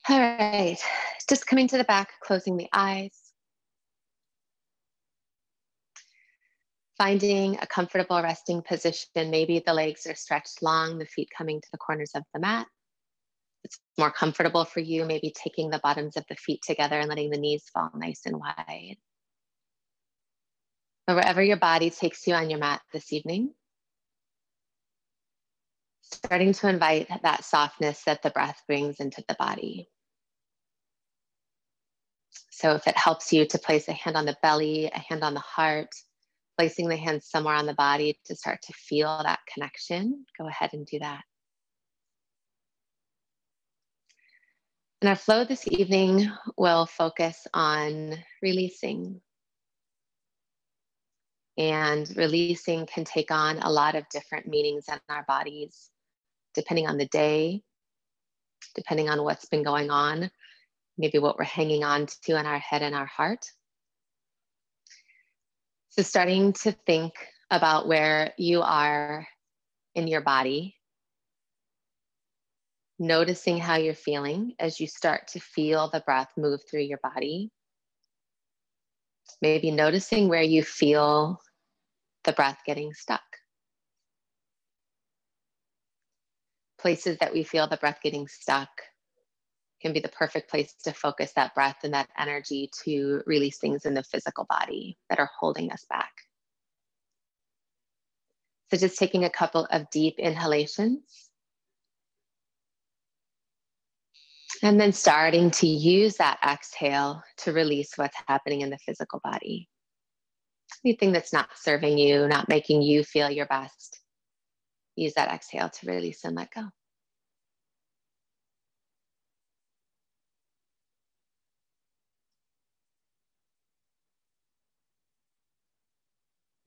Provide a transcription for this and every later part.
All right, just coming to the back, closing the eyes. Finding a comfortable resting position. Maybe the legs are stretched long, the feet coming to the corners of the mat. It's more comfortable for you, maybe taking the bottoms of the feet together and letting the knees fall nice and wide. But wherever your body takes you on your mat this evening, starting to invite that softness that the breath brings into the body. So if it helps you to place a hand on the belly, a hand on the heart, placing the hands somewhere on the body to start to feel that connection, go ahead and do that. And our flow this evening will focus on releasing. And releasing can take on a lot of different meanings in our bodies, depending on the day, depending on what's been going on, maybe what we're hanging on to in our head and our heart. So starting to think about where you are in your body, noticing how you're feeling as you start to feel the breath move through your body. Maybe noticing where you feel the breath getting stuck. Places that we feel the breath getting stuck can be the perfect place to focus that breath and that energy to release things in the physical body that are holding us back. So just taking a couple of deep inhalations. And then starting to use that exhale to release what's happening in the physical body. Anything that's not serving you, not making you feel your best, use that exhale to release and let go.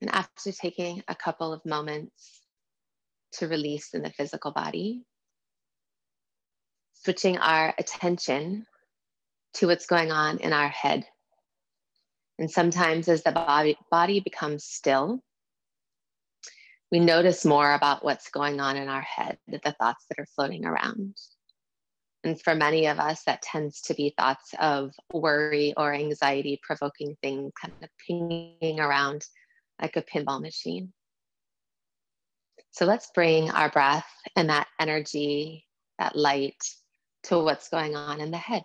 And after taking a couple of moments to release in the physical body, switching our attention to what's going on in our head. And sometimes as the body becomes still, we notice more about what's going on in our head, the thoughts that are floating around. And for many of us, that tends to be thoughts of worry or anxiety provoking things kind of pinging around like a pinball machine. So let's bring our breath and that energy, that light, to what's going on in the head.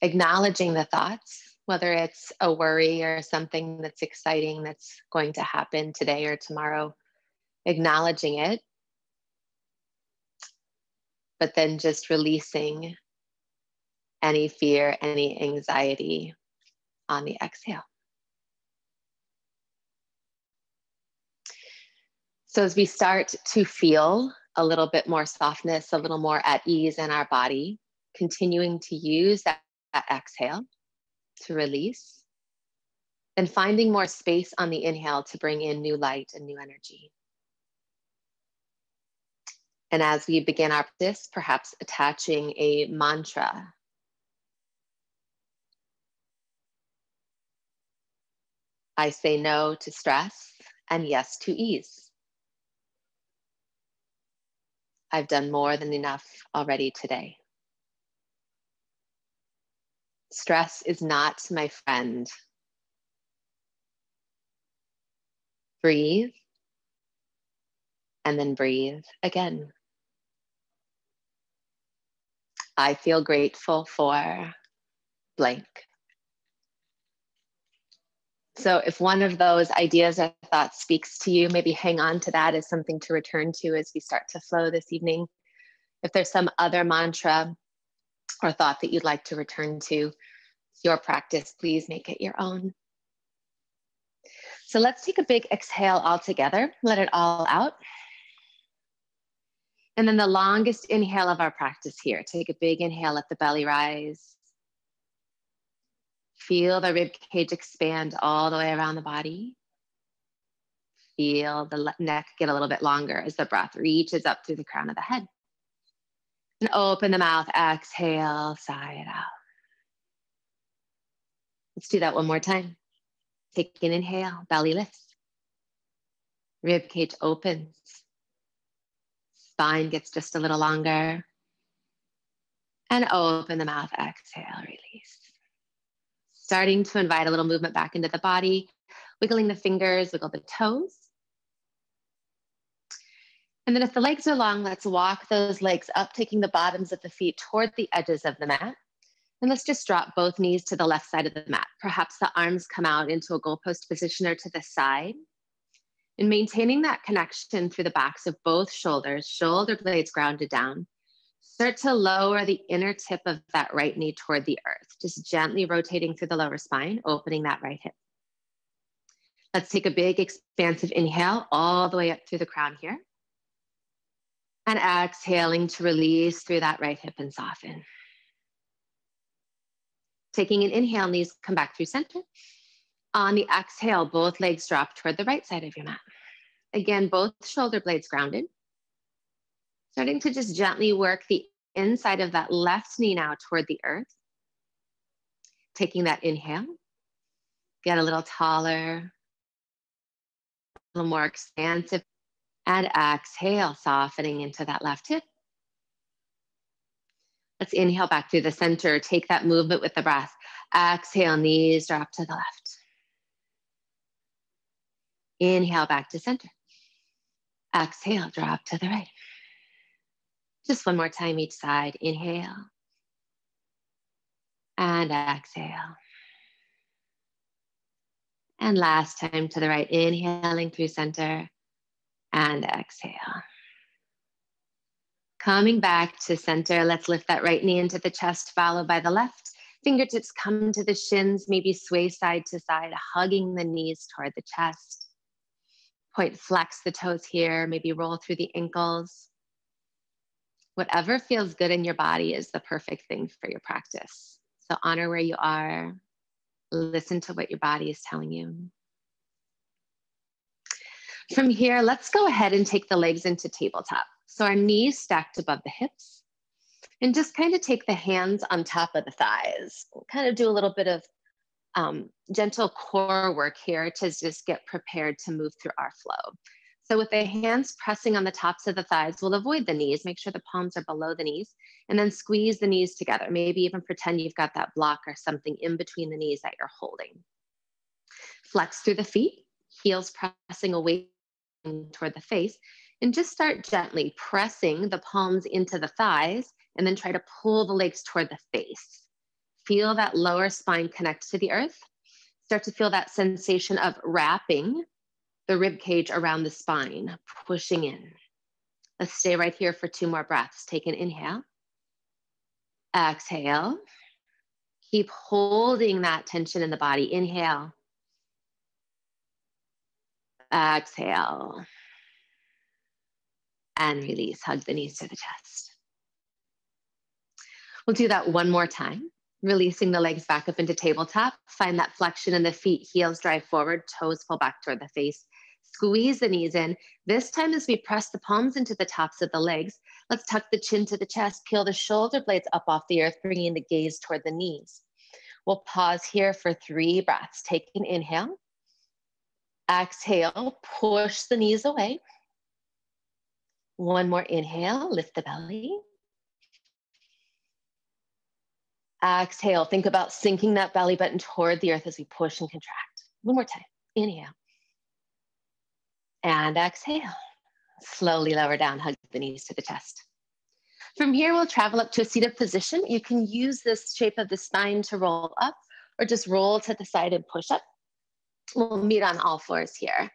Acknowledging the thoughts, whether it's a worry or something that's exciting that's going to happen today or tomorrow, acknowledging it, but then just releasing any fear, any anxiety on the exhale. So as we start to feel a little bit more softness, a little more at ease in our body, continuing to use that exhale to release, and finding more space on the inhale to bring in new light and new energy. And as we begin our practice, perhaps attaching a mantra. I say no to stress and yes to ease. I've done more than enough already today. Stress is not my friend. Breathe, and then breathe again. I feel grateful for blank. So if one of those ideas or thoughts speaks to you, maybe hang on to that as something to return to as we start to flow this evening. If there's some other mantra or thought that you'd like to return to, it's your practice, please make it your own. So let's take a big exhale all together, let it all out. And then the longest inhale of our practice here. Take a big inhale, let the belly rise. Feel the rib cage expand all the way around the body. Feel the neck get a little bit longer as the breath reaches up through the crown of the head. And open the mouth, exhale, sigh it out. Let's do that one more time. Take an inhale, belly lifts. Rib cage opens. spine gets just a little longer. And open the mouth, exhale, release. Starting to invite a little movement back into the body, wiggling the fingers, wiggle the toes. And then if the legs are long, let's walk those legs up, taking the bottoms of the feet toward the edges of the mat. And let's just drop both knees to the left side of the mat. Perhaps the arms come out into a goalpost position or to the side. And maintaining that connection through the backs of both shoulders, shoulder blades grounded down. Start to lower the inner tip of that right knee toward the earth, just gently rotating through the lower spine, opening that right hip. Let's take a big expansive inhale all the way up through the crown here. And exhaling to release through that right hip and soften. Taking an inhale, knees come back through center. On the exhale, both legs drop toward the right side of your mat. Again, both shoulder blades grounded. Starting to just gently work the inside of that left knee now toward the earth. Taking that inhale, get a little taller, a little more expansive, and exhale, softening into that left hip. Let's inhale back through the center, take that movement with the breath. Exhale, knees drop to the left. Inhale back to center. Exhale, drop to the right. Just one more time each side. Inhale. And exhale. And last time to the right. Inhaling through center. And exhale. Coming back to center. Let's lift that right knee into the chest, followed by the left. Fingertips come to the shins. Maybe sway side to side, hugging the knees toward the chest. Point flex the toes here. Maybe roll through the ankles. Whatever feels good in your body is the perfect thing for your practice. So honor where you are. Listen to what your body is telling you. From here, let's go ahead and take the legs into tabletop. So our knees stacked above the hips. And just kind of take the hands on top of the thighs. We'll kind of do a little bit of gentle core work here to just get prepared to move through our flow. So with the hands pressing on the tops of the thighs, we'll avoid the knees, make sure the palms are below the knees, and then squeeze the knees together. Maybe even pretend you've got that block or something in between the knees that you're holding. Flex through the feet, heels pressing away toward the face, and just start gently pressing the palms into the thighs, and then try to pull the legs toward the face. Feel that lower spine connect to the earth. Start to feel that sensation of wrapping the rib cage around the spine, pushing in. Let's stay right here for 2 more breaths. Take an inhale. Exhale. Keep holding that tension in the body. Inhale. Exhale. And release. Hug the knees to the chest. We'll do that one more time. Releasing the legs back up into tabletop. Find that flexion in the feet. Heels drive forward. Toes pull back toward the face. Squeeze the knees in. This time as we press the palms into the tops of the legs, let's tuck the chin to the chest, peel the shoulder blades up off the earth, bringing the gaze toward the knees. We'll pause here for 3 breaths. Take an inhale. Exhale, push the knees away. One more inhale, lift the belly. Exhale, think about sinking that belly button toward the earth as we push and contract. One more time, inhale. And exhale. Slowly lower down, hug the knees to the chest. From here, we'll travel up to a seated position. You can use this shape of the spine to roll up or just roll to the side and push up. We'll meet on all fours here.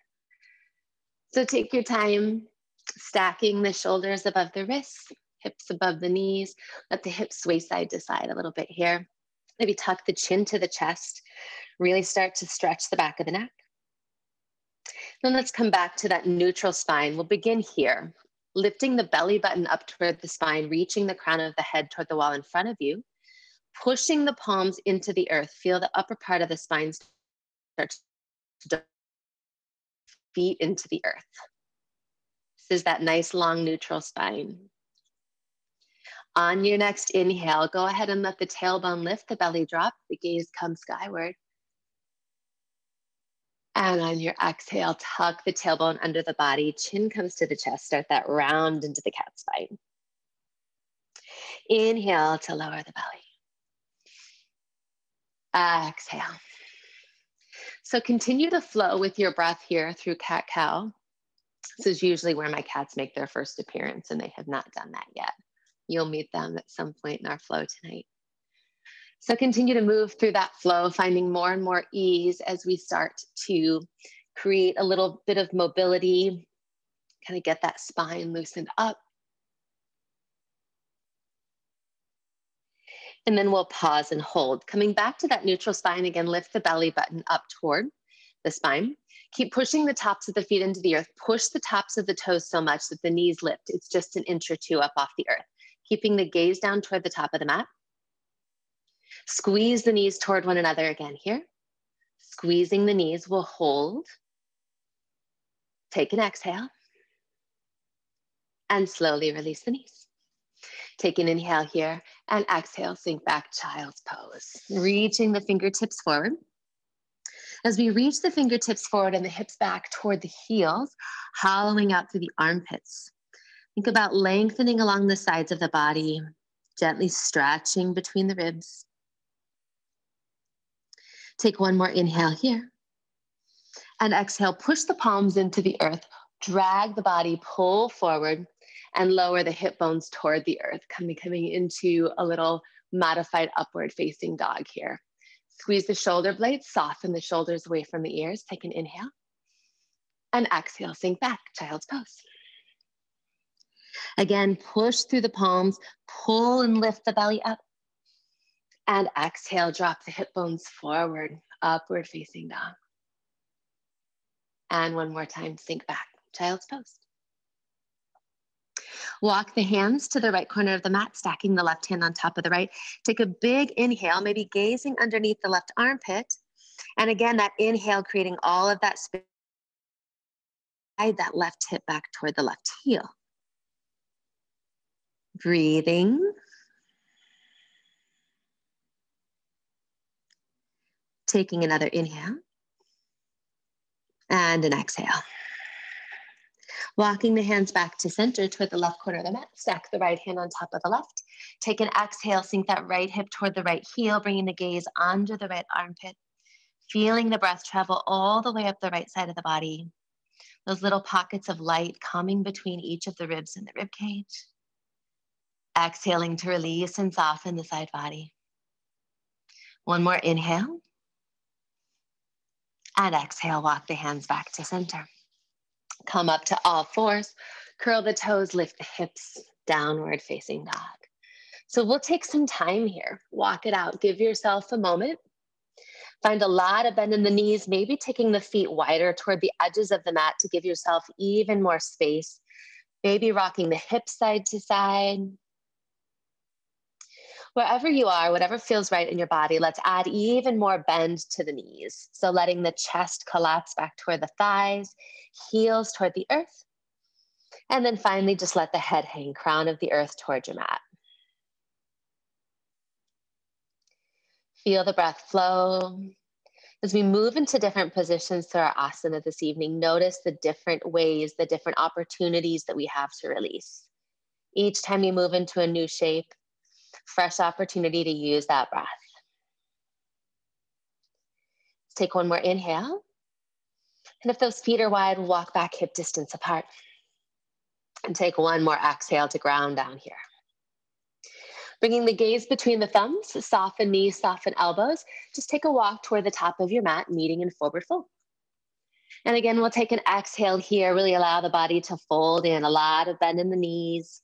So take your time stacking the shoulders above the wrists, hips above the knees. Let the hips sway side to side a little bit here. Maybe tuck the chin to the chest. Really start to stretch the back of the neck. Then let's come back to that neutral spine. We'll begin here, lifting the belly button up toward the spine, reaching the crown of the head toward the wall in front of you, pushing the palms into the earth. Feel the upper part of the spine start to feet into the earth. This is that nice long neutral spine. On your next inhale, go ahead and let the tailbone lift, the belly drop, the gaze come skyward. And on your exhale, tuck the tailbone under the body. Chin comes to the chest. Start that round into the cat spine. Inhale to lower the belly. Exhale. So continue to flow with your breath here through cat-cow. This is usually where my cats make their first appearance, and they have not done that yet. You'll meet them at some point in our flow tonight. So continue to move through that flow, finding more and more ease as we start to create a little bit of mobility, kind of get that spine loosened up. And then we'll pause and hold. Coming back to that neutral spine again, lift the belly button up toward the spine. Keep pushing the tops of the feet into the earth. Push the tops of the toes so much that the knees lift. It's just an inch or two up off the earth. Keeping the gaze down toward the top of the mat. Squeeze the knees toward one another again here. Squeezing the knees, we'll hold. Take an exhale. And slowly release the knees. Take an inhale here and exhale, sink back, child's pose. Reaching the fingertips forward. As we reach the fingertips forward and the hips back toward the heels, hollowing out through the armpits. Think about lengthening along the sides of the body, gently stretching between the ribs. Take one more inhale here. And exhale, push the palms into the earth, drag the body, pull forward, and lower the hip bones toward the earth, coming into a little modified upward facing dog here. Squeeze the shoulder blades, soften the shoulders away from the ears. Take an inhale. And exhale, sink back, child's pose. Again, push through the palms, pull and lift the belly up. And exhale, drop the hip bones forward, upward facing dog. And one more time, sink back, child's pose. Walk the hands to the right corner of the mat, stacking the left hand on top of the right. Take a big inhale, maybe gazing underneath the left armpit. And again, that inhale, creating all of that space. Guide that left hip back toward the left heel. Breathing. Taking another inhale. And an exhale. Walking the hands back to center toward the left corner of the mat. Stack the right hand on top of the left. Take an exhale, sink that right hip toward the right heel, bringing the gaze under the right armpit. Feeling the breath travel all the way up the right side of the body. Those little pockets of light coming between each of the ribs and the rib cage. Exhaling to release and soften the side body. One more inhale. And exhale, walk the hands back to center. Come up to all fours, curl the toes, lift the hips, downward facing dog. So we'll take some time here, walk it out, give yourself a moment. Find a lot of bend in the knees, maybe taking the feet wider toward the edges of the mat to give yourself even more space. Maybe rocking the hips side to side. Wherever you are, whatever feels right in your body, let's add even more bend to the knees. So letting the chest collapse back toward the thighs, heels toward the earth. And then finally, just let the head hang, crown of the earth toward your mat. Feel the breath flow. As we move into different positions through our asana this evening, notice the different ways, the different opportunities that we have to release. Each time you move into a new shape, fresh opportunity to use that breath. Let's take one more inhale. And if those feet are wide, walk back hip distance apart. And take one more exhale to ground down here. Bringing the gaze between the thumbs, soften knees, soften elbows. Just take a walk toward the top of your mat, meeting in forward fold. And again, we'll take an exhale here, really allow the body to fold in, a lot of bend in the knees.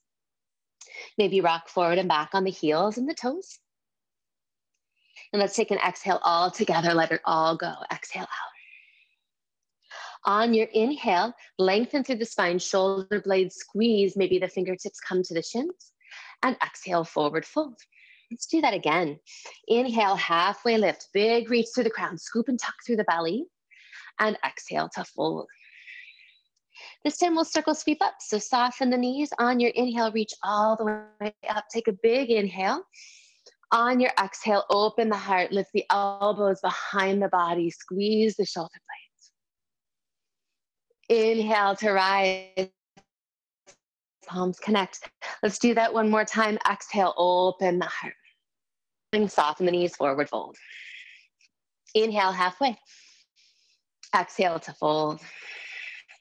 Maybe rock forward and back on the heels and the toes. And let's take an exhale all together, let it all go. Exhale out. On your inhale, lengthen through the spine, shoulder blades squeeze, maybe the fingertips come to the shins. And exhale, forward fold. Let's do that again. Inhale, halfway lift, big reach through the crown, scoop and tuck through the belly. And exhale to fold. This time we'll circle sweep up. So soften the knees. On your inhale, reach all the way up. Take a big inhale. On your exhale, open the heart, lift the elbows behind the body, squeeze the shoulder blades. Inhale to rise. Palms connect. Let's do that one more time. Exhale, open the heart. Soften the knees, forward fold. Inhale, halfway. Exhale to fold.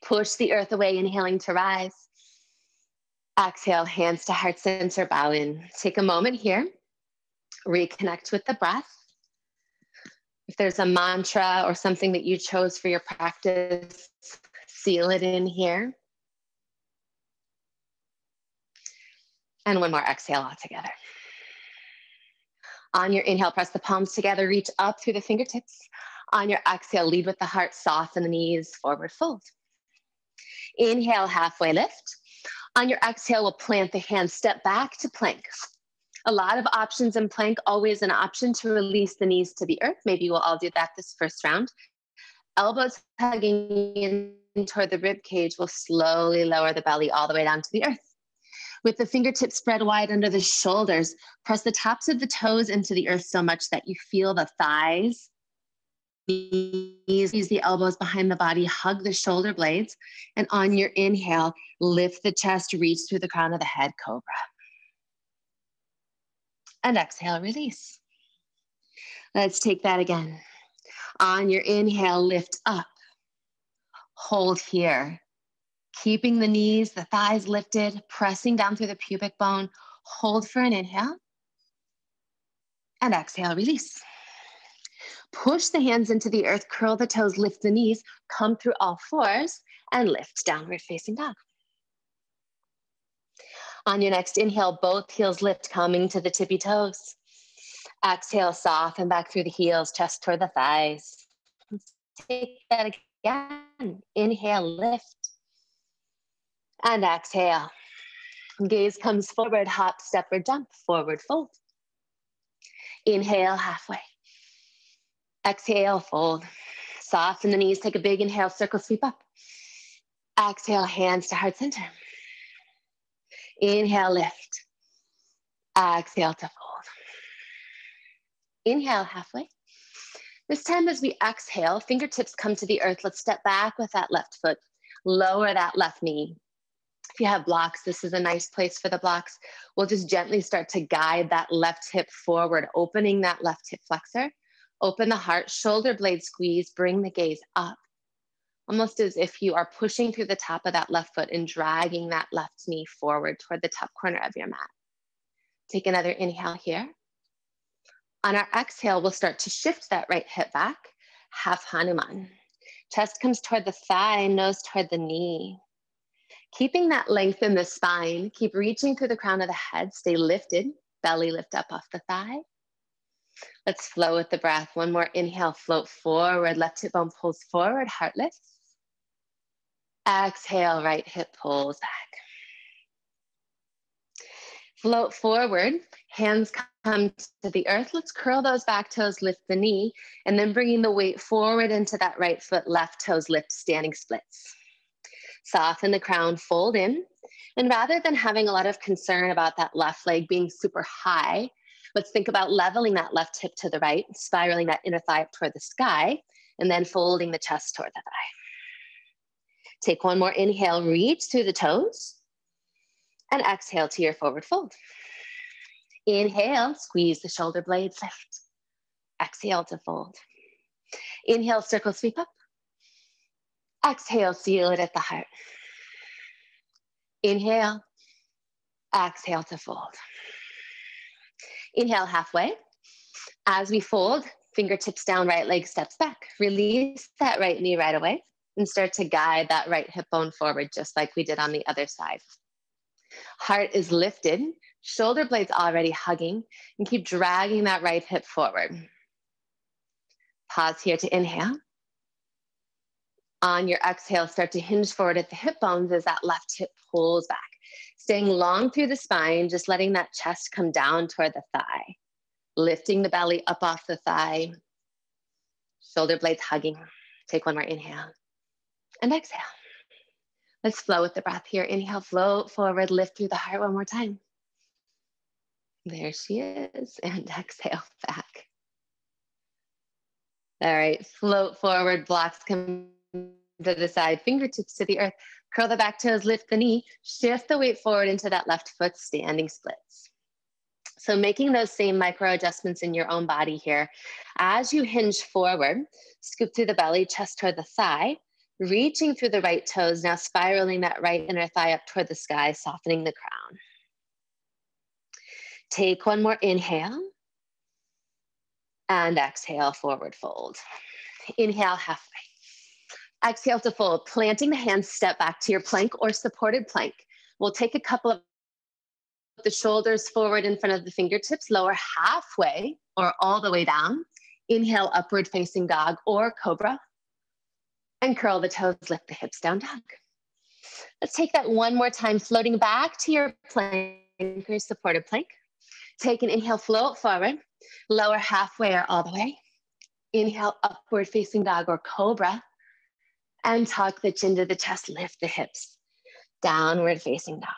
Push the earth away, inhaling to rise. Exhale, hands to heart center, bow in. Take a moment here. Reconnect with the breath. If there's a mantra or something that you chose for your practice, seal it in here. And one more exhale all together. On your inhale, press the palms together, reach up through the fingertips. On your exhale, lead with the heart, soften the knees, forward fold. Inhale, halfway lift. On your exhale, we'll plant the hands, step back to plank. A lot of options in plank, always an option to release the knees to the earth. Maybe we'll all do that this first round. Elbows hugging in toward the rib cage. We'll slowly lower the belly all the way down to the earth. With the fingertips spread wide under the shoulders, press the tops of the toes into the earth so much that you feel the thighs, knees, use the elbows behind the body, hug the shoulder blades, and on your inhale, lift the chest, reach through the crown of the head, cobra. And exhale, release. Let's take that again. On your inhale, lift up. Hold here. Keeping the knees, the thighs lifted, pressing down through the pubic bone. Hold for an inhale. And exhale, release. Push the hands into the earth, curl the toes, lift the knees, come through all fours, and lift downward facing dog. On your next inhale, both heels lift, coming to the tippy toes. Exhale, soften back through the heels, chest toward the thighs. Let's take that again. Inhale, lift. And exhale. Gaze comes forward, hop, step, or jump, forward fold. Inhale, halfway. Exhale, fold. Soften the knees, take a big inhale, circle, sweep up. Exhale, hands to heart center. Inhale, lift. Exhale to fold. Inhale, halfway. This time as we exhale, fingertips come to the earth. Let's step back with that left foot. Lower that left knee. If you have blocks, this is a nice place for the blocks. We'll just gently start to guide that left hip forward, opening that left hip flexor. Open the heart, shoulder blade squeeze, bring the gaze up. Almost as if you are pushing through the top of that left foot and dragging that left knee forward toward the top corner of your mat. Take another inhale here. On our exhale, we'll start to shift that right hip back, half Hanuman. Chest comes toward the thigh, nose toward the knee. Keeping that length in the spine, keep reaching through the crown of the head, stay lifted, belly lift up off the thigh. Let's flow with the breath. One more inhale, float forward, left hip bone pulls forward, heart lifts. Exhale, right hip pulls back. Float forward, hands come to the earth. Let's curl those back toes, lift the knee, and then bringing the weight forward into that right foot, left toes lift, standing splits. Soften the crown, fold in. And rather than having a lot of concern about that left leg being super high, let's think about leveling that left hip to the right, spiraling that inner thigh up toward the sky, and then folding the chest toward the thigh. Take one more inhale, reach through the toes, and exhale to your forward fold. Inhale, squeeze the shoulder blades, lift. Exhale to fold. Inhale, circle, sweep up. Exhale, seal it at the heart. Inhale, exhale to fold. Inhale, halfway. As we fold, fingertips down, right leg steps back. Release that right knee right away and start to guide that right hip bone forward, just like we did on the other side. Heart is lifted, shoulder blades already hugging, and keep dragging that right hip forward. Pause here to inhale. On your exhale, start to hinge forward at the hip bones as that left hip pulls back. Staying long through the spine, just letting that chest come down toward the thigh. Lifting the belly up off the thigh. Shoulder blades hugging. Take one more inhale. And exhale. Let's flow with the breath here. Inhale, float forward, lift through the heart one more time. There she is. And exhale back. All right, float forward, blocks come to the side, fingertips to the earth. Curl the back toes, lift the knee, shift the weight forward into that left foot, standing splits. So making those same micro adjustments in your own body here. As you hinge forward, scoop through the belly, chest toward the thigh, reaching through the right toes, now spiraling that right inner thigh up toward the sky, softening the crown. Take one more inhale and exhale, forward fold. Inhale, halfway. Exhale to fold, planting the hands, step back to your plank or supported plank. We'll take a couple of the shoulders forward in front of the fingertips, lower halfway or all the way down. Inhale, upward facing dog or cobra. And curl the toes, lift the hips, down dog. Let's take that one more time, floating back to your plank or supported plank. Take an inhale, float forward, lower halfway or all the way. Inhale, upward facing dog or cobra. And tuck the chin to the chest, lift the hips, downward facing dog.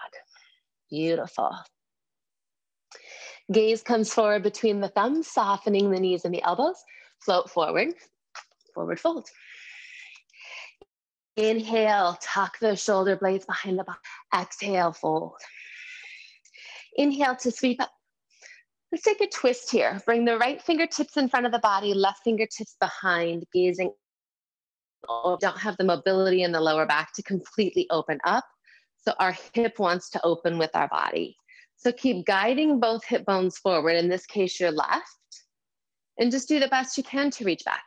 Beautiful. Gaze comes forward between the thumbs, softening the knees and the elbows. Float forward, forward fold. Inhale, tuck the shoulder blades behind the body. Exhale, fold. Inhale to sweep up. Let's take a twist here. Bring the right fingertips in front of the body, left fingertips behind, gazing. Don't have the mobility in the lower back to completely open up. So our hip wants to open with our body. So keep guiding both hip bones forward, in this case, your left, and just do the best you can to reach back.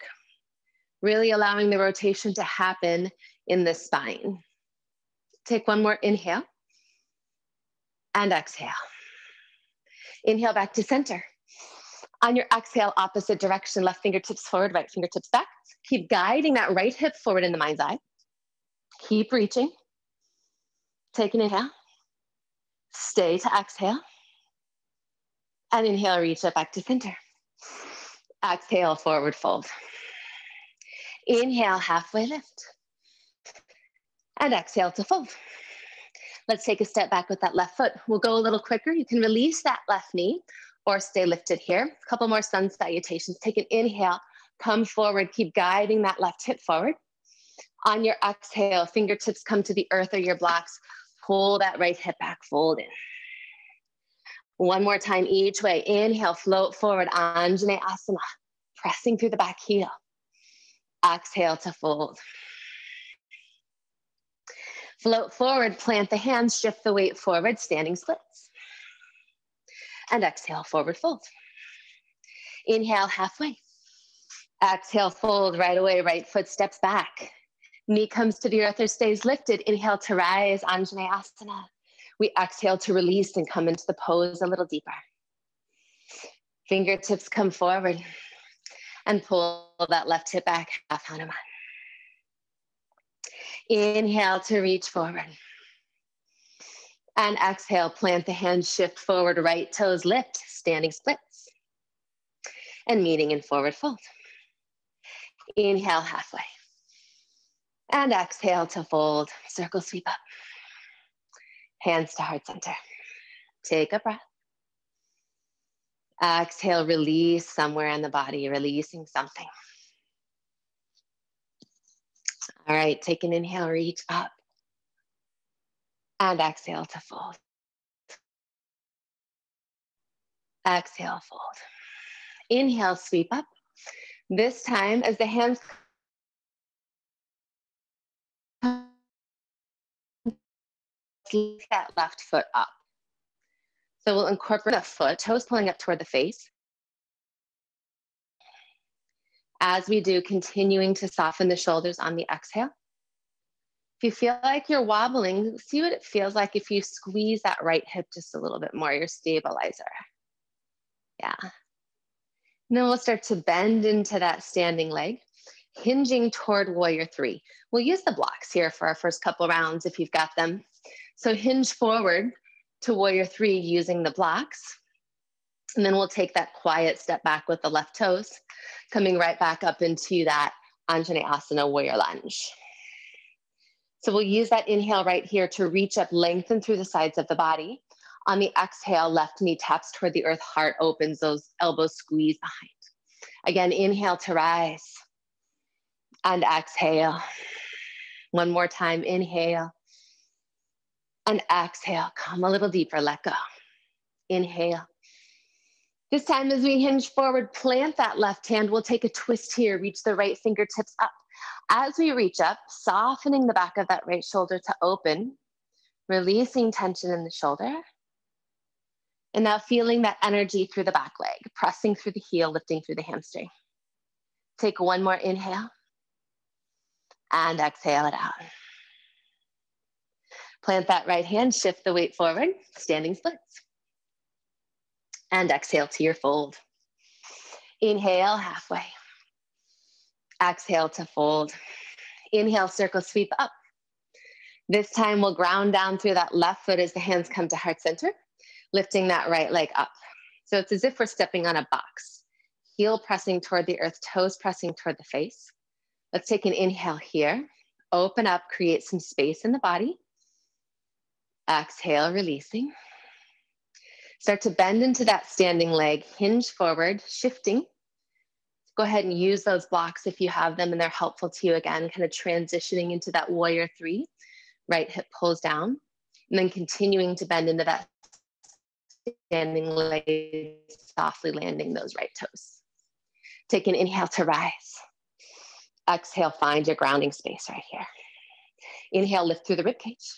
Really allowing the rotation to happen in the spine. Take one more inhale and exhale. Inhale back to center. On your exhale, opposite direction, left fingertips forward, right fingertips back. Keep guiding that right hip forward in the mind's eye. Keep reaching. Take an inhale. Stay to exhale. And inhale, reach it back to center. Exhale, forward fold. Inhale, halfway lift. And exhale to fold. Let's take a step back with that left foot. We'll go a little quicker. You can release that left knee or stay lifted here. A couple more sun salutations. Take an inhale, come forward, keep guiding that left hip forward. On your exhale, fingertips come to the earth or your blocks. Pull that right hip back, fold in. One more time each way. Inhale, float forward, Anjaneyasana, pressing through the back heel. Exhale to fold. Float forward, plant the hands, shift the weight forward, standing splits. And exhale, forward fold. Inhale, halfway. Exhale, fold right away, right foot steps back. Knee comes to the earth or stays lifted. Inhale to rise, Anjaneyasana. We exhale to release and come into the pose a little deeper. Fingertips come forward and pull that left hip back, half Hanuman. Inhale to reach forward. And exhale, plant the hands, shift forward, right toes lift, standing splits. And meeting in forward fold. Inhale, halfway. And exhale to fold, circle sweep up. Hands to heart center. Take a breath. Exhale, release somewhere in the body, releasing something. All right, take an inhale, reach up. And exhale to fold. Exhale, fold. Inhale, sweep up. This time, as the hands lift that left foot up. So we'll incorporate the foot, toes pulling up toward the face. As we do, continuing to soften the shoulders on the exhale. If you feel like you're wobbling, see what it feels like if you squeeze that right hip just a little bit more, your stabilizer. Yeah. And then we'll start to bend into that standing leg, hinging toward warrior three. We'll use the blocks here for our first couple rounds if you've got them. So hinge forward to warrior three using the blocks. And then we'll take that quiet step back with the left toes, coming right back up into that Anjaneyasana warrior lunge. So we'll use that inhale right here to reach up, lengthen through the sides of the body. On the exhale, left knee taps toward the earth, heart opens, those elbows squeeze behind. Again, inhale to rise. And exhale. One more time, inhale. And exhale, come a little deeper, let go. Inhale. This time as we hinge forward, plant that left hand. We'll take a twist here, reach the right fingertips up. As we reach up, softening the back of that right shoulder to open, releasing tension in the shoulder. And now feeling that energy through the back leg, pressing through the heel, lifting through the hamstring. Take one more inhale and exhale it out. Plant that right hand, shift the weight forward, standing splits. And exhale to your fold. Inhale, halfway. Exhale to fold. Inhale, circle sweep up. This time we'll ground down through that left foot as the hands come to heart center, lifting that right leg up. So it's as if we're stepping on a box. Heel pressing toward the earth, toes pressing toward the face. Let's take an inhale here. Open up, create some space in the body. Exhale, releasing. Start to bend into that standing leg, hinge forward, shifting. Go ahead and use those blocks if you have them and they're helpful to you again, kind of transitioning into that warrior three. Right hip pulls down, and then continuing to bend into that standing leg, softly landing those right toes. Take an inhale to rise. Exhale, find your grounding space right here. Inhale, lift through the ribcage.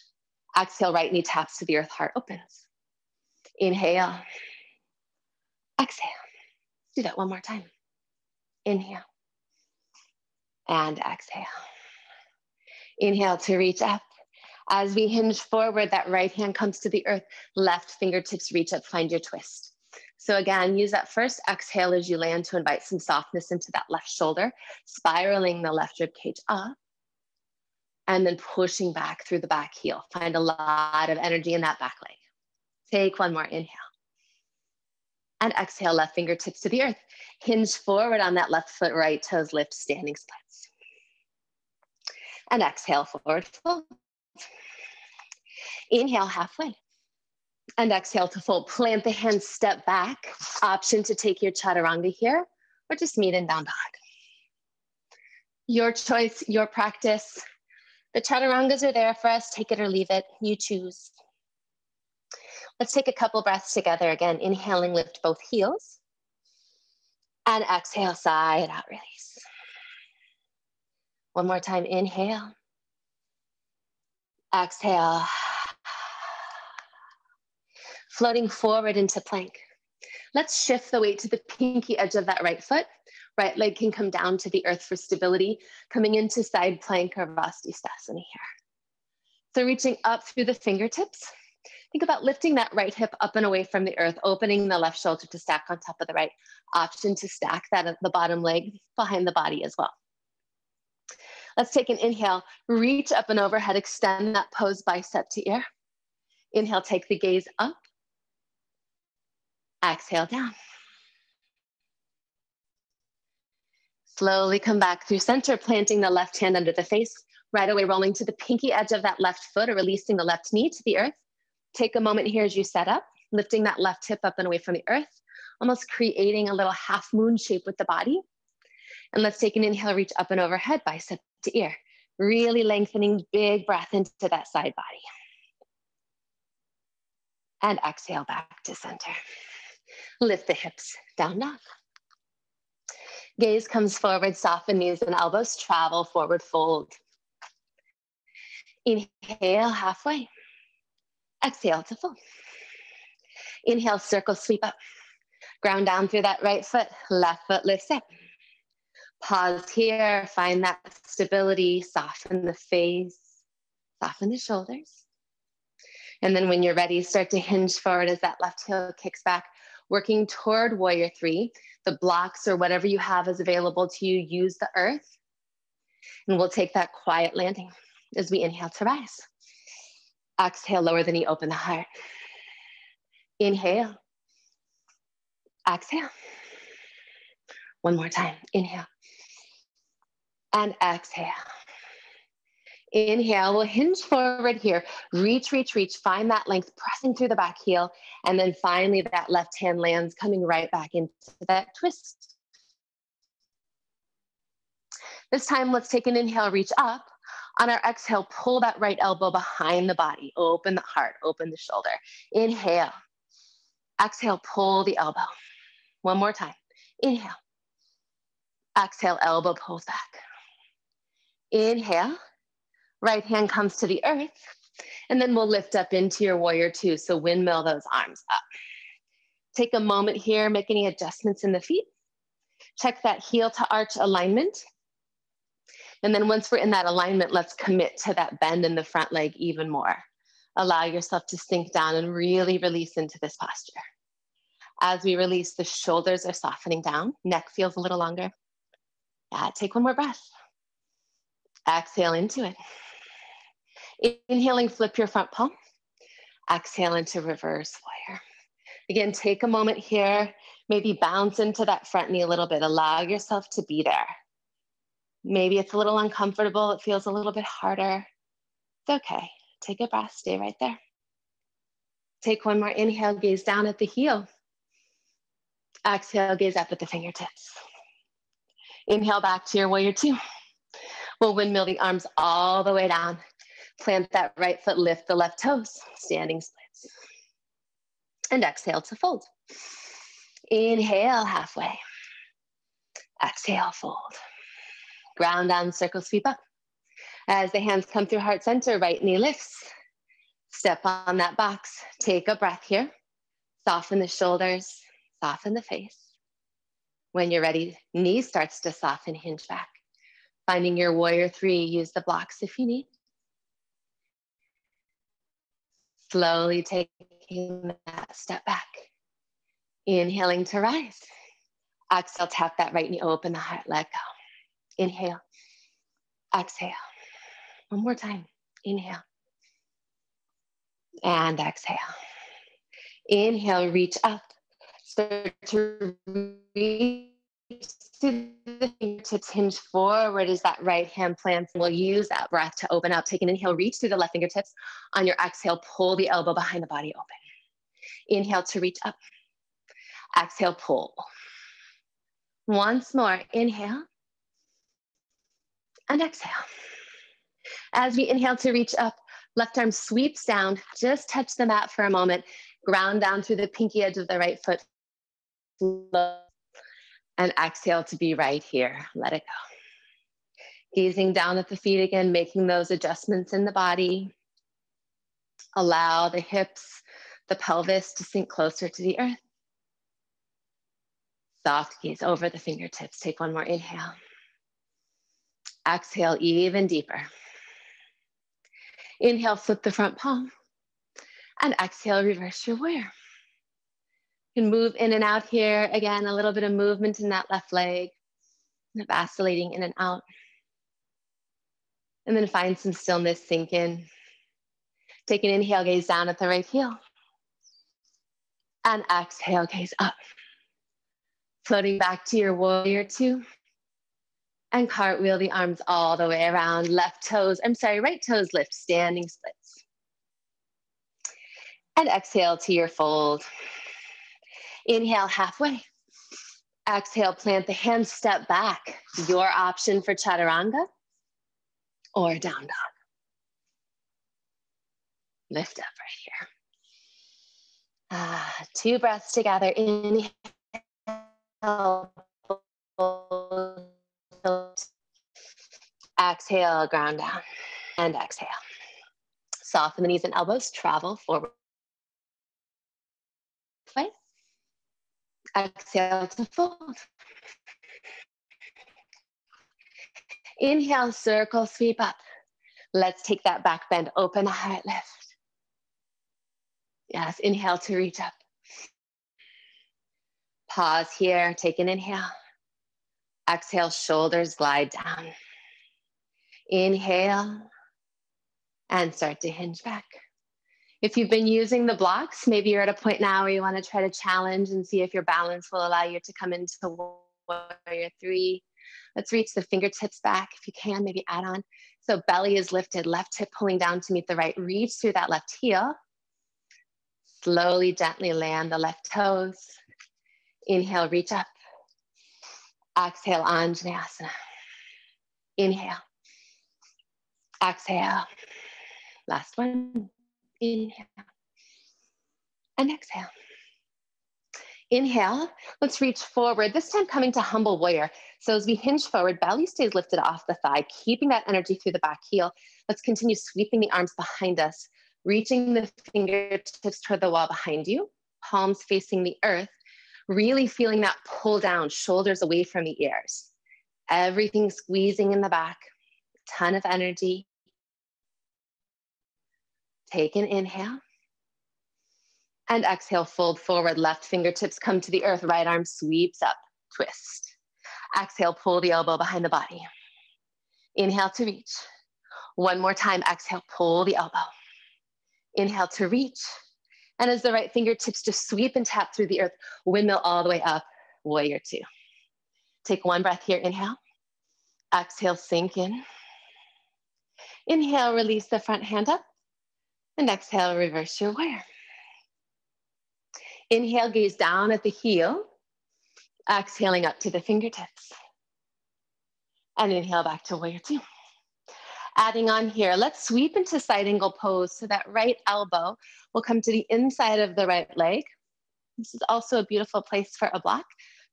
Exhale, right knee taps to the earth, heart opens. Inhale. Exhale. Do that one more time. Inhale. And exhale. Inhale to reach up. As we hinge forward, that right hand comes to the earth, left fingertips reach up, find your twist. So again, use that first exhale as you land to invite some softness into that left shoulder, spiraling the left rib cage up, and then pushing back through the back heel. Find a lot of energy in that back leg. Take one more inhale. And exhale, left fingertips to the earth. Hinge forward on that left foot, right toes lift, standing splits. And exhale, forward fold. Inhale, halfway. And exhale to fold. Plant the hands, step back. Option to take your chaturanga here, or just meet in down dog. Your choice, your practice. The chaturangas are there for us. Take it or leave it. You choose. Let's take a couple breaths together. Again, inhaling, lift both heels. And exhale, side out, release. One more time, inhale. Exhale. Floating forward into plank. Let's shift the weight to the pinky edge of that right foot. Right leg can come down to the earth for stability, coming into side plank or Vastisthasana here. So reaching up through the fingertips. Think about lifting that right hip up and away from the earth, opening the left shoulder to stack on top of the right. Option to stack that at the bottom leg behind the body as well. Let's take an inhale, reach up and overhead, extend that pose bicep to ear. Inhale, take the gaze up. Exhale, down. Slowly come back through center, planting the left hand under the face. Right away, rolling to the pinky edge of that left foot or releasing the left knee to the earth. Take a moment here as you set up, lifting that left hip up and away from the earth, almost creating a little half moon shape with the body. And let's take an inhale, reach up and overhead, bicep to ear. Really lengthening, big breath into that side body. And exhale back to center. Lift the hips, down dog. Gaze comes forward, soften knees and elbows, travel forward fold. Inhale, halfway. Exhale to fold. Inhale, circle sweep up. Ground down through that right foot, left foot lifts up. Pause here, find that stability, soften the face, soften the shoulders. And then when you're ready, start to hinge forward as that left heel kicks back, working toward warrior three. The blocks or whatever you have is available to you, use the earth. And we'll take that quiet landing as we inhale to rise. Exhale, lower the knee, open the heart. Inhale. Exhale. One more time, inhale. And exhale. Inhale, we'll hinge forward here. Reach, reach, reach. Find that length, pressing through the back heel. And then finally that left hand lands, coming right back into that twist. This time, let's take an inhale, reach up. On our exhale, pull that right elbow behind the body. Open the heart, open the shoulder. Inhale. Exhale, pull the elbow. One more time. Inhale. Exhale, elbow pulls back. Inhale. Right hand comes to the earth. And then we'll lift up into your warrior two. So windmill those arms up. Take a moment here, make any adjustments in the feet. Check that heel to arch alignment. And then once we're in that alignment, let's commit to that bend in the front leg even more. Allow yourself to sink down and really release into this posture. As we release, the shoulders are softening down. Neck feels a little longer. Yeah, take one more breath. Exhale into it. Inhaling, flip your front palm. Exhale into reverse warrior. Again, take a moment here. Maybe bounce into that front knee a little bit. Allow yourself to be there. Maybe it's a little uncomfortable. It feels a little bit harder. It's okay. Take a breath. Stay right there. Take one more inhale. Gaze down at the heel. Exhale. Gaze up at the fingertips. Inhale back to your warrior two. We'll windmill the arms all the way down. Plant that right foot. Lift the left toes. Standing splits. And exhale to fold. Inhale halfway. Exhale, fold. Ground down, circle sweep up. As the hands come through heart center, right knee lifts. Step on that box. Take a breath here. Soften the shoulders, soften the face. When you're ready, knee starts to soften, hinge back. Finding your warrior three, use the blocks if you need. Slowly taking that step back. Inhaling to rise. Exhale, tap that right knee, open the heart, let go. Inhale, exhale. One more time, inhale. And exhale. Inhale, reach up. Start to reach to the fingertips, hinge forward as that right hand plants. We'll use that breath to open up. Take an inhale, reach through the left fingertips. On your exhale, pull the elbow behind the body open. Inhale to reach up. Exhale, pull. Once more, inhale. And exhale. As we inhale to reach up, left arm sweeps down. Just touch the mat for a moment. Ground down through the pinky edge of the right foot. And exhale to be right here. Let it go. Gazing down at the feet again, making those adjustments in the body. Allow the hips, the pelvis to sink closer to the earth. Soft gaze over the fingertips. Take one more inhale. Exhale even deeper. Inhale, flip the front palm. And exhale, reverse your warrior. You can move in and out here. Again, a little bit of movement in that left leg. Vacillating in and out. And then find some stillness, sink in. Take an inhale, gaze down at the right heel. And exhale, gaze up. Floating back to your warrior two. And cartwheel the arms all the way around. Right toes lift, standing splits. And exhale to your fold. Inhale halfway. Exhale, plant the hands, step back. Your option for chaturanga or down dog. Lift up right here. 2 breaths together. Inhale. Exhale, ground down. And exhale. Soften the knees and elbows. Travel forward. Exhale to fold. Inhale, circle, sweep up. Let's take that back bend, open the heart, lift. Yes, inhale to reach up. Pause here, take an inhale. Exhale, shoulders glide down. Inhale, and start to hinge back. If you've been using the blocks, maybe you're at a point now where you want to try to challenge and see if your balance will allow you to come into warrior three. Let's reach the fingertips back. If you can, maybe add on. So belly is lifted, left hip pulling down to meet the right. Reach through that left heel. Slowly, gently land the left toes. Inhale, reach up. Exhale, Anjaneyasana. Inhale. Exhale. Last one. Inhale. And exhale. Inhale, let's reach forward, this time coming to humble warrior. So as we hinge forward, belly stays lifted off the thigh, keeping that energy through the back heel. Let's continue sweeping the arms behind us, reaching the fingertips toward the wall behind you, palms facing the earth, really feeling that pull down, shoulders away from the ears. Everything squeezing in the back, ton of energy. Take an inhale. And exhale, fold forward, left fingertips come to the earth, right arm sweeps up, twist. Exhale, pull the elbow behind the body. Inhale to reach. One more time, exhale, pull the elbow. Inhale to reach. And as the right fingertips just sweep and tap through the earth, windmill all the way up, warrior two. Take one breath here, inhale. Exhale, sink in. Inhale, release the front hand up. And exhale, reverse your warrior. Inhale, gaze down at the heel. Exhaling up to the fingertips. And inhale back to warrior two. Adding on here, let's sweep into side angle pose so that right elbow will come to the inside of the right leg. This is also a beautiful place for a block.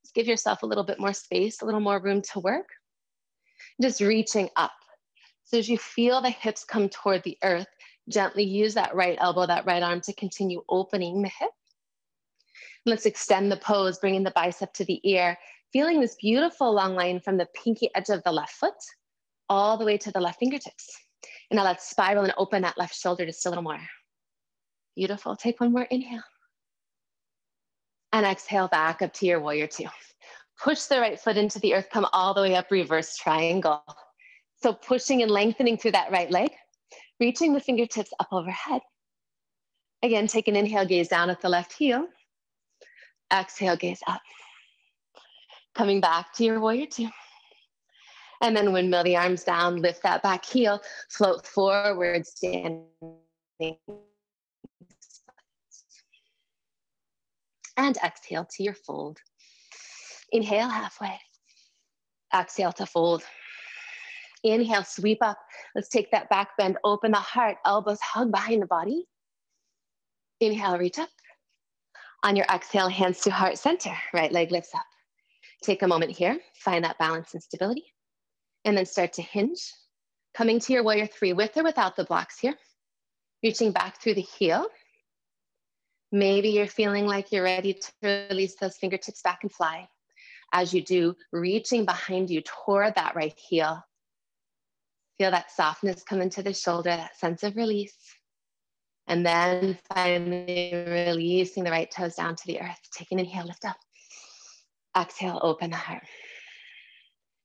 Just give yourself a little bit more space, a little more room to work. Just reaching up. So as you feel the hips come toward the earth, gently use that right elbow, that right arm to continue opening the hip. Let's extend the pose, bringing the bicep to the ear, feeling this beautiful long line from the pinky edge of the left foot all the way to the left fingertips. And now let's spiral and open that left shoulder just a little more. Beautiful. Take one more inhale. And exhale back up to your warrior two. Push the right foot into the earth, come all the way up, reverse triangle. So pushing and lengthening through that right leg, reaching the fingertips up overhead. Again, take an inhale, gaze down at the left heel. Exhale, gaze up. Coming back to your warrior two. And then windmill the arms down, lift that back heel, float forward, standing. And exhale to your fold. Inhale halfway. Exhale to fold. Inhale, sweep up. Let's take that back bend, open the heart, elbows hug behind the body. Inhale, reach up. On your exhale, hands to heart center, right leg lifts up. Take a moment here, find that balance and stability, and then start to hinge. Coming to your warrior three, with or without the blocks here. Reaching back through the heel. Maybe you're feeling like you're ready to release those fingertips back and fly. As you do, reaching behind you toward that right heel. Feel that softness come into the shoulder, that sense of release. And then finally releasing the right toes down to the earth. Take an inhale, lift up. Exhale, open the heart.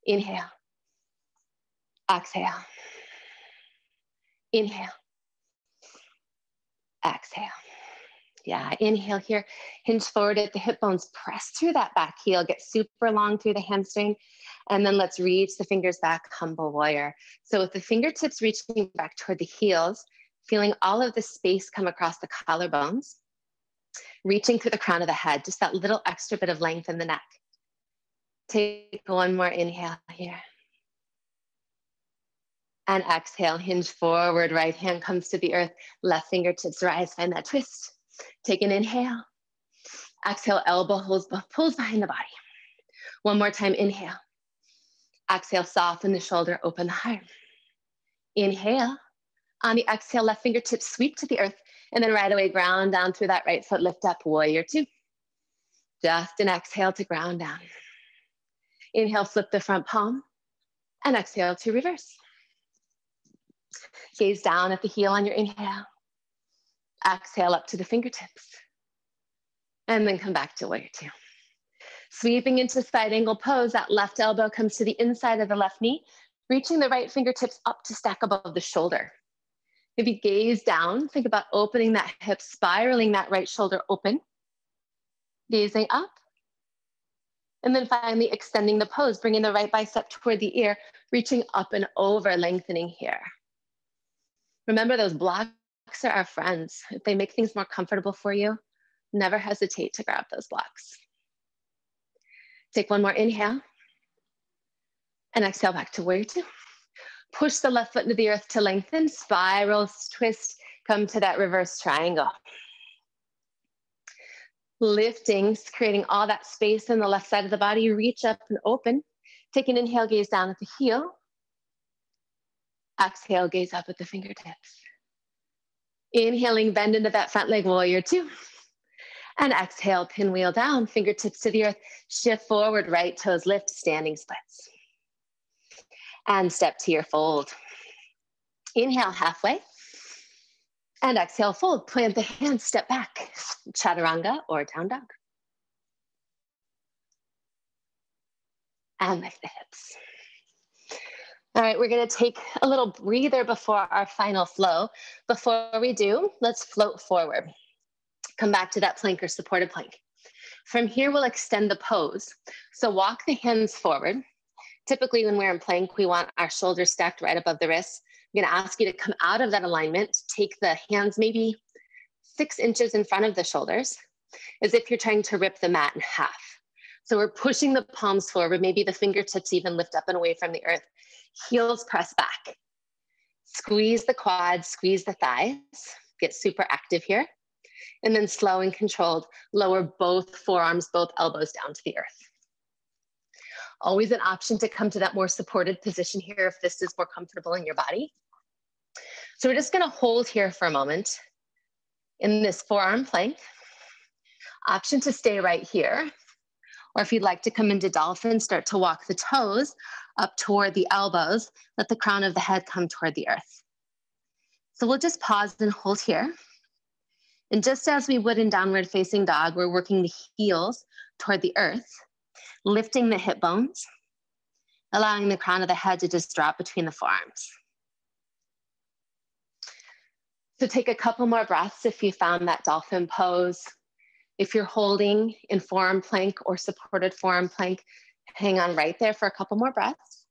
Inhale. Exhale. Inhale. Exhale. Yeah, inhale here. Hinge forward at the hip bones. Press through that back heel. Get super long through the hamstring. And then let's reach the fingers back, humble warrior. So with the fingertips reaching back toward the heels, feeling all of the space come across the collarbones, reaching through the crown of the head, just that little extra bit of length in the neck. Take one more inhale here. And exhale, hinge forward, right hand comes to the earth, left fingertips rise, find that twist. Take an inhale. Exhale, elbow pulls behind the body. One more time, inhale. Exhale, soften the shoulder, open the heart. Inhale. On the exhale, left fingertips sweep to the earth, and then right away, ground down through that right foot, lift up, warrior two. Just an exhale to ground down. Inhale, flip the front palm, and exhale to reverse. Gaze down at the heel on your inhale. Exhale up to the fingertips. And then come back to warrior two. Sweeping into side angle pose, that left elbow comes to the inside of the left knee, reaching the right fingertips up to stack above the shoulder. If you gaze down, think about opening that hip, spiraling that right shoulder open, gazing up, and then finally extending the pose, bringing the right bicep toward the ear, reaching up and over, lengthening here. Remember, those blocks are our friends. If they make things more comfortable for you, never hesitate to grab those blocks. Take one more inhale, and exhale back to warrior two. Push the left foot into the earth to lengthen, spiral, twist, come to that reverse triangle. Lifting, creating all that space in the left side of the body, reach up and open. Take an inhale, gaze down at the heel. Exhale, gaze up at the fingertips. Inhaling, bend into that front leg, warrior two. And exhale, pinwheel down, fingertips to the earth. Shift forward, right toes lift, standing splits. And step to your fold. Inhale, halfway. And exhale, fold. Plant the hands, step back. Chaturanga or down dog. And lift the hips. All right, we're gonna take a little breather before our final flow. Before we do, let's float forward. Come back to that plank or supported plank. From here, we'll extend the pose. So walk the hands forward. Typically when we're in plank, we want our shoulders stacked right above the wrists. I'm gonna ask you to come out of that alignment, take the hands maybe 6 inches in front of the shoulders, as if you're trying to rip the mat in half. So we're pushing the palms forward, maybe the fingertips even lift up and away from the earth. Heels press back. Squeeze the quads, squeeze the thighs, get super active here. And then slow and controlled, lower both forearms, both elbows down to the earth. Always an option to come to that more supported position here if this is more comfortable in your body. So we're just gonna hold here for a moment in this forearm plank. Option to stay right here. Or if you'd like to come into dolphin, start to walk the toes up toward the elbows. Let the crown of the head come toward the earth. So we'll just pause and hold here. And just as we would in downward facing dog, we're working the heels toward the earth, lifting the hip bones, allowing the crown of the head to just drop between the forearms. So take a couple more breaths if you found that dolphin pose. If you're holding in forearm plank or supported forearm plank, hang on right there for a couple more breaths.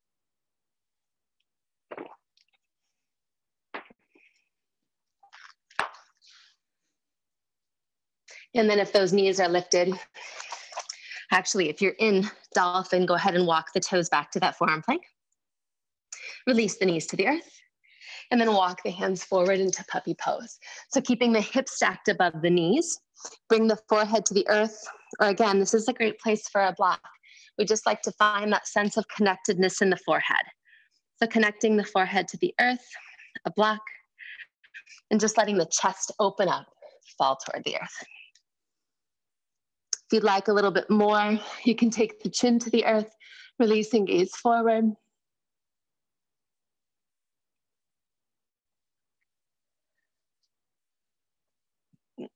And then if those knees are lifted, actually, if you're in dolphin, go ahead and walk the toes back to that forearm plank. Release the knees to the earth. And then walk the hands forward into puppy pose. So keeping the hips stacked above the knees, bring the forehead to the earth. Or again, this is a great place for a block. We just like to find that sense of connectedness in the forehead. So connecting the forehead to the earth, a block, and just letting the chest open up, fall toward the earth. If you'd like a little bit more, you can take the chin to the earth, releasing gaze forward.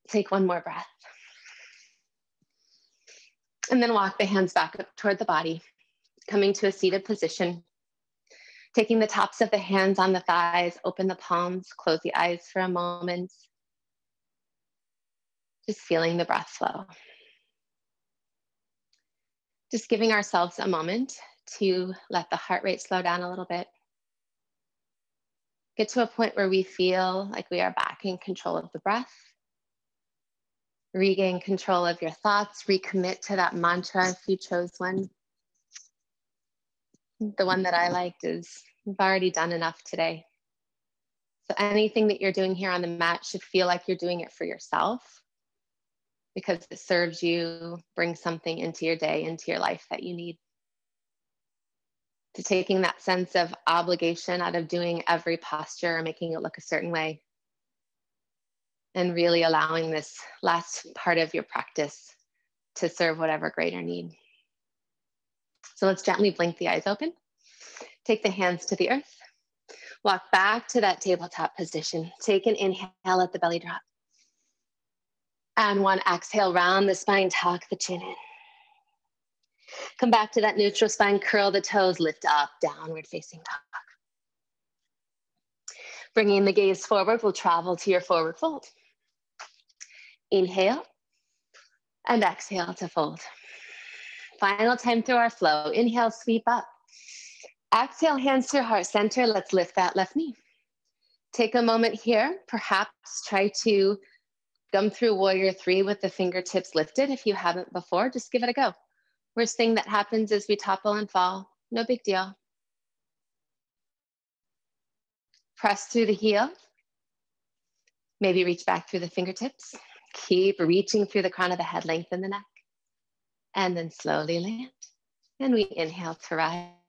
Take one more breath. And then walk the hands back up toward the body, coming to a seated position. Taking the tops of the hands on the thighs, open the palms, close the eyes for a moment. Just feeling the breath flow. Just giving ourselves a moment to let the heart rate slow down a little bit. Get to a point where we feel like we are back in control of the breath. Regain control of your thoughts, recommit to that mantra if you chose one. The one that I liked is, you've already done enough today. So anything that you're doing here on the mat should feel like you're doing it for yourself, because it serves you, brings something into your day, into your life that you need. To taking that sense of obligation out of doing every posture or making it look a certain way, and really allowing this last part of your practice to serve whatever greater need. So let's gently blink the eyes open. Take the hands to the earth. Walk back to that tabletop position. Take an inhale, let the belly drop. And one exhale, round the spine, tuck the chin in. Come back to that neutral spine, curl the toes, lift up, downward facing dog. Bringing the gaze forward, we'll travel to your forward fold. Inhale and exhale to fold. Final time through our flow. Inhale, sweep up. Exhale, hands to your heart center. Let's lift that left knee. Take a moment here. Perhaps try to come through warrior three with the fingertips lifted. If you haven't before, just give it a go. Worst thing that happens is we topple and fall. No big deal. Press through the heel. Maybe reach back through the fingertips. Keep reaching through the crown of the head, lengthen the neck. And then slowly land. And we inhale to rise.